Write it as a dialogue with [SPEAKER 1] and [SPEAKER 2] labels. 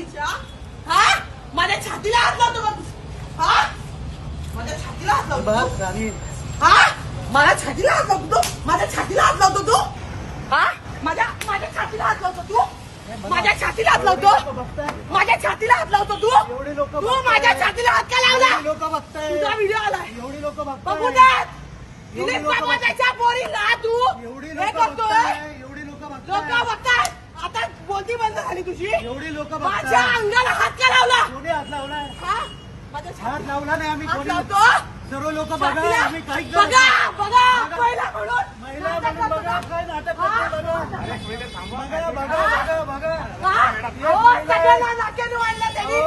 [SPEAKER 1] पोरीच्या? हा? माझ्या छातीला हात लावतो का तू? हा? माझ्या छातीला हात लावतो तू? हा? माझ्या छातीला हात लावतो तू? माझ्या छातीला हात लावतो तू? हा? माझ्या छातीला हात लावतो तू? माझ्या छातीला हात लावतो? माझ्या छातीला हात लावतो तू? तू माझ्या छातीला हात का लावला? तुझा व्हिडिओ आलाय. बघू द्या. त्याच्या पोरीला तू हे करतोय. लोक बघताय. आता बोलती बंद झाली तुझी.
[SPEAKER 2] एवढी लोक
[SPEAKER 1] माझ्या अंगाला हात का लावला?
[SPEAKER 2] कोणी हात लावलाय?
[SPEAKER 1] हा? माझ्या
[SPEAKER 2] हात लावला नाही आम्ही.
[SPEAKER 1] हात लावतो.
[SPEAKER 2] सर्व लोक बघा. आम्ही काही
[SPEAKER 1] बघा बघा महिला म्हणून
[SPEAKER 2] महिला म्हणून बघा. काय नाटक करते बघा. बघा बघा बघा बघा.
[SPEAKER 1] सगळ्यांना नाक्याने वाढला त्यांनी.